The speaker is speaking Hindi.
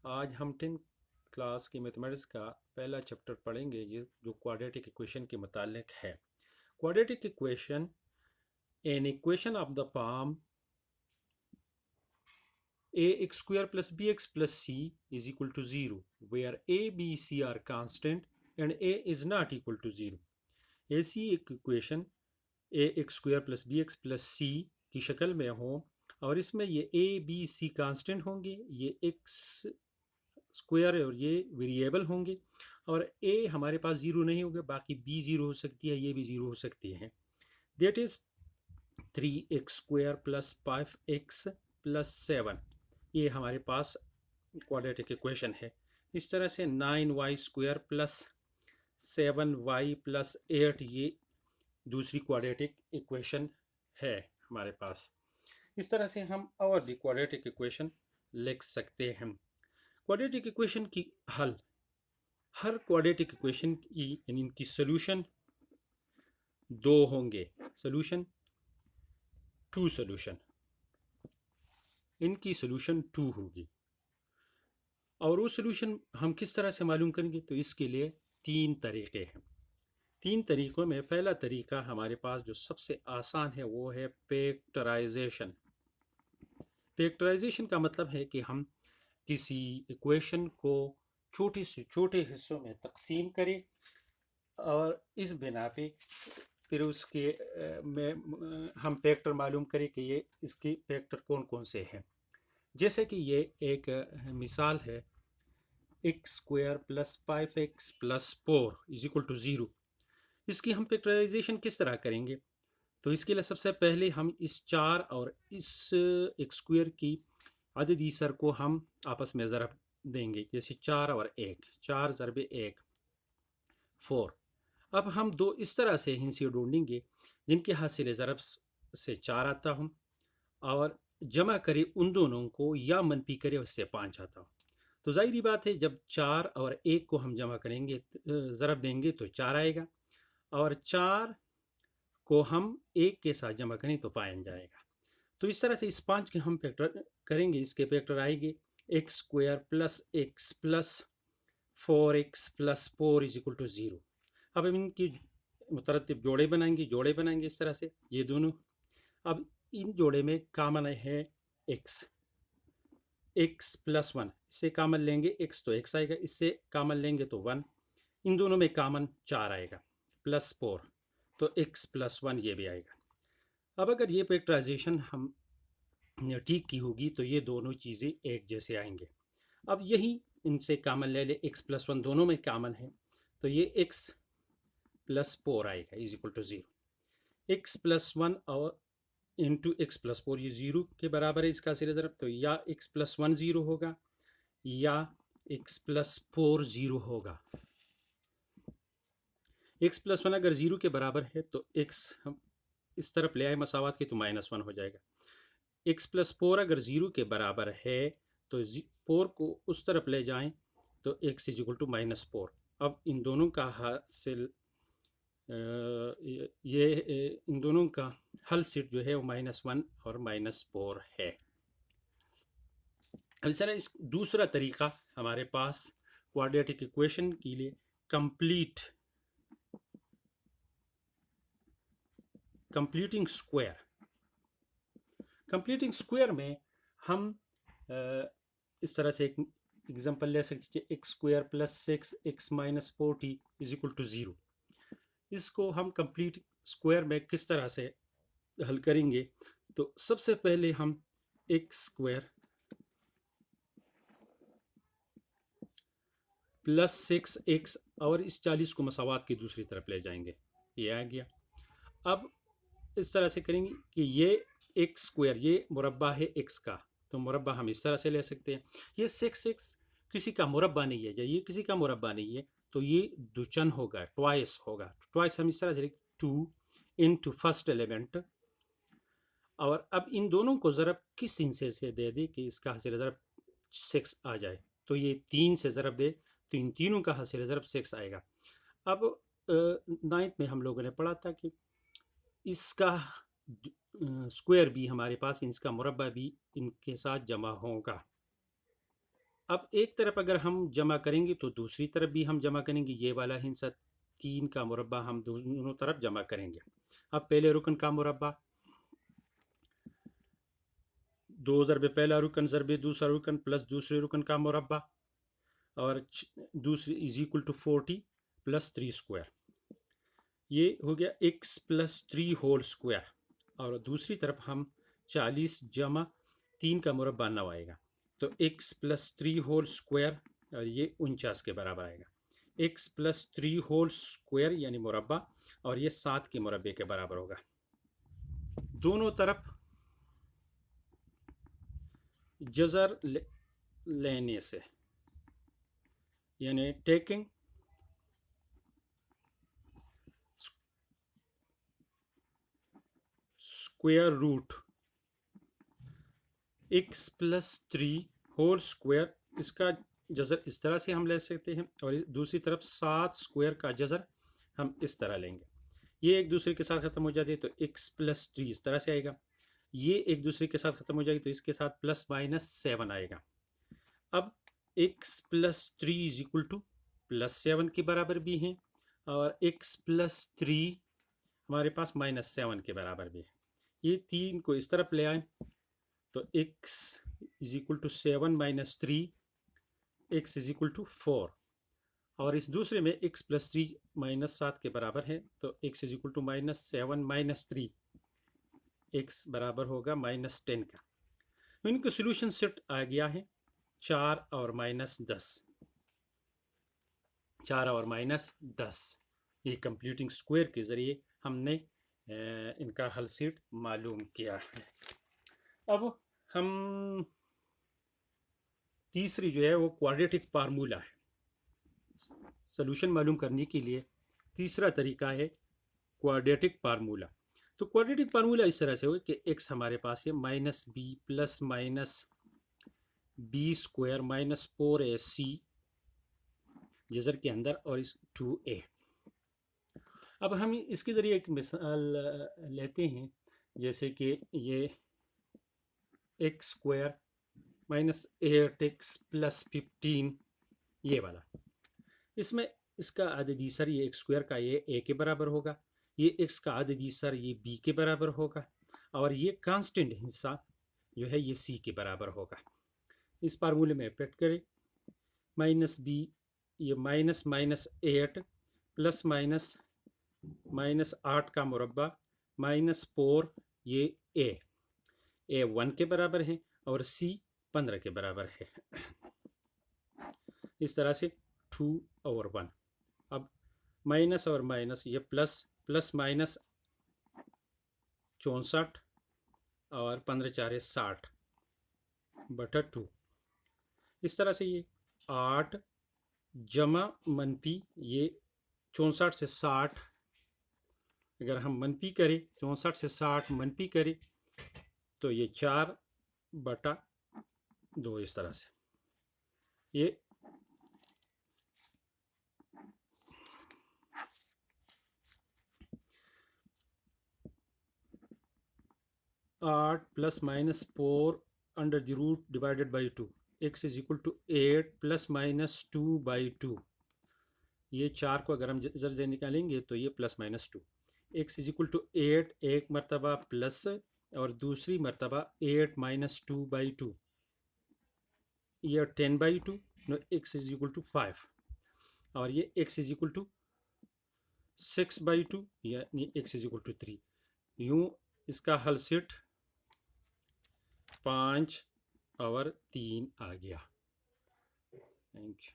आज हम 10th क्लास की मैथमेटिक्स का पहला चैप्टर पढ़ेंगे ये जो क्वाड्रेटिक इक्वेशन के मुतालिक है। Quadratic equation an equation of the form ax square plus bx plus c is equal to 0 where a b c are constant and a is not equal to 0। ऐसी एक equation a x square plus b x plus c की शक्ल में हो और इसमें ये ए बी सी कांस्टेंट होंगे, ये एक्स स्क्वायर और ये वेरिएबल होंगे और ए हमारे पास ज़ीरो नहीं होगा, बाकी बी ज़ीरो हो सकती है, ये भी ज़ीरो हो सकती है। That is 3x² plus 5x plus 7 ये हमारे पास क्वाड्रेटिक इक्वेशन है। इस तरह से 9y² प्लस 7y प्लस 8 ये दूसरी क्वाड्रेटिक इक्वेशन है हमारे पास। इस तरह से हम और भी क्वाड्रेटिक इक्वेशन लिख सकते हैं। क्वाड्रेटिक इक्वेशन की हल, हर क्वाड्रेटिक इक्वेशन की यानी इनकी सोल्यूशन दो होंगे, सोल्यूशन टू सोल्यूशन, इनकी सोल्यूशन टू होगी। और वो सोल्यूशन हम किस तरह से मालूम करेंगे, तो इसके लिए तीन तरीके हैं। तीन तरीकों में पहला तरीका हमारे पास जो सबसे आसान है वो है फैक्टराइजेशन। फैक्टराइजेशन का मतलब है कि हम किसी इक्वेशन को छोटे से छोटे हिस्सों में तकसीम करें और इस बिना पे फिर उसके में हम फैक्टर मालूम करें कि ये इसके फैक्टर कौन कौन से हैं। जैसे कि ये एक मिसाल है, x² plus 5x plus 4 is equal to 0। इसकी हम फैक्टराइजेशन किस तरह करेंगे, तो इसके लिए सबसे पहले हम इस 4 और इस x² की अददी सर को हम आपस में ज़रब देंगे, जैसे 4 और 1, 4 ज़रब 1 4। अब हम दो इस तरह से हिंसे ढूंढेंगे जिनके हासिल ज़रब से 4 आता हूँ और जमा करे उन दोनों को या मनफी करे उससे 5 आता हूँ। तो ज़ाहिरी बात है जब 4 और 1 को हम जमा करेंगे, ज़रब देंगे तो 4 आएगा और 4 को हम 1 के साथ जमा करें तो पाया जाएगा। तो इस तरह से इस 5 के हम फैक्टर करेंगे, इसके फैक्टर आएंगे x² plus x plus 4x plus 4 is equal to 0। अब हम इनकी मुतरतिब जोड़े बनाएंगे इस तरह से ये दोनों। अब इन जोड़े में कामन है x, x प्लस 1, इससे कामन लेंगे x तो x आएगा, इससे कामन लेंगे तो 1, इन दोनों में कामन 4 आएगा प्लस 4 तो x प्लस 1 ये भी आएगा। अब अगर ये फैक्टराइजेशन हम ठीक की होगी तो ये दोनों चीज़ें एक जैसे आएंगे। अब यही इनसे कामन ले ले, x प्लस 1 दोनों में कामन है तो ये x प्लस 4 आएगा is equal to 0। x plus 1 और इंटू एक्स प्लस 4 ये 0 के बराबर है इसका सिरे ज़रब, तो या x प्लस 1 0 होगा या x प्लस 4 0 होगा। x प्लस 1 अगर 0 के बराबर है तो x हम इस तरफ ले आए मसावत के तो -1 हो जाएगा। x प्लस 4 अगर 0 के बराबर है तो 4 को उस तरफ ले जाएं तो x इज इक्वल टू -4। अब इन दोनों का हासिल ये इन दोनों का हल सेट जो है वो -1 और -4 है। अब इस तरह इस दूसरा तरीका हमारे पास क्वाड्रेटिक इक्वेशन के लिए कंप्लीटिंग स्क्वायर में हम इस तरह से एक एग्जांपल ले सकते हैं, x² plus 6x minus 40 is equal to 0। इसको हम कंप्लीट स्क्वायर में किस तरह से हल करेंगे, तो सबसे पहले हम x² प्लस 6x और इस 40 को मसावात की दूसरी तरफ ले जाएंगे, ये आ गया। अब इस तरह से करेंगे कि ये x² ये मुरब्बा है x का, तो मुरब्बा हम इस तरह से ले सकते हैं। ये 6x किसी का मुरब्बा नहीं है, ये किसी का मुरब्बा नहीं है तो ये दुचन होगा, ट्वाइस होगा। ट्वाइस हम इस तरह से 2 इंटू फर्स्ट एलिमेंट, और अब इन दोनों को ज़रब किस हिस्से से दे दे कि इसका हासिल ज़रब 6 आ जाए, तो ये 3 से ज़रब दे तो इन तीनों का हासिल ज़रब 6 आएगा। अब 9th में हम लोगों ने पढ़ा था कि इसका स्क्वायर भी हमारे पास, इसका मुरब्बा भी इनके साथ जमा होगा। अब एक तरफ अगर हम जमा करेंगे तो दूसरी तरफ भी हम जमा करेंगे। ये वाला हिस्सा 3 का मुरब्बा हम दोनों तरफ जमा करेंगे। अब पहले रुकन का मुरब्बा, 2 ज़रबे पहला रुकन ज़रबे दूसरा रुकन प्लस दूसरे रुकन का मुरब्बा, और दूसरी is equal to 40 plus 3 square. ये हो गया x प्लस 3 होल स्क्वायर। और दूसरी तरफ हम 40 जमा 3 का मुरब्बा 9 आएगा, तो x प्लस 3 होल स्क्वायर, और ये 49 के बराबर आएगा। x प्लस 3 होल स्क्वायर यानी मुरब्बा, और ये 7 के मुरब्बे के बराबर होगा। दोनों तरफ जज़र लेने से, यानी taking square root x plus 3 whole square, इसका जज़र इस तरह से हम ले सकते हैं, और दूसरी तरफ 7 स्क्वायर का जज़र हम इस तरह लेंगे। ये एक दूसरे के साथ ख़त्म हो जाते हैं, तो x प्लस 3 इस तरह से आएगा। ये एक दूसरे के साथ ख़त्म हो जाएगी, तो इसके साथ प्लस माइनस 7 आएगा। अब x plus 3 is equal two plus 7 के बराबर भी हैं, और x प्लस 3 हमारे पास माइनस 7 के बराबर भी है। ये 3 को इस तरफ ले आए, तो x is equal to 7 minus 3, x is equal to 4, और इस दूसरे में x प्लस 3 माइनस 7 के बराबर है, तो x is equal to minus 7 minus 3, x बराबर होगा माइनस 10 का। तो इनका सोल्यूशन सेट आ गया है 4 और माइनस 10, 4 और माइनस 10। ये कंप्यूटिंग स्क्वायर के ज़रिए हमने इनका हल सेट मालूम किया है। अब हम तीसरी जो है वो क्वाड्रेटिक फार्मूला है। सोल्यूशन मालूम करने के लिए तीसरा तरीका है क्वाड्रेटिक फार्मूला। तो क्वाड्रेटिक फार्मूला इस तरह से हो कि x हमारे पास है minus B plus minus B square minus 4ac जज़र के अंदर, और इस 2a। अब हम इसके ज़रिए एक मिसाल लेते हैं, जैसे कि ये x square minus 8x plus 15, ये वाला। इसमें इसका अददी सर ये x स्क्वायर का ये a के बराबर होगा, ये x का अददी सर ये b के बराबर होगा, और ये कांस्टेंट हिस्सा जो है ये c के बराबर होगा। इस फार्मूले में एप्लाइ करें, माइनस b ये minus minus 8 plus minus minus 8 का मुरब्बा माइनस 4, ये a 1 के बराबर है और c 15 के बराबर है। इस तरह से 2 और 1। अब माइनस और माइनस ये प्लस, प्लस माइनस 64 और 15 4 60 बटा 2। इस तरह से ये 8 जमा मनपी ये 64 से 60, अगर हम मनपी करें 64 से 60 मनपी करें तो ये 4 बटा 2। इस तरह से ये 8 plus minus 4 under the root divided by 2, x is equal to 8 plus minus 2 by 2। ये 4 को अगर हम जर से निकालेंगे तो ये plus minus 2। x is equal to 8 एक मरतबा प्लस और दूसरी मरतबा 8 माइनस 2 बाई 2, ये 10 by 2, no x is equal to 5, और ये x is equal to 6 by 2, यानी x इज इक्वल टू 3। यूँ इसका हल सेट 5 और 3 आ गया। Thank you.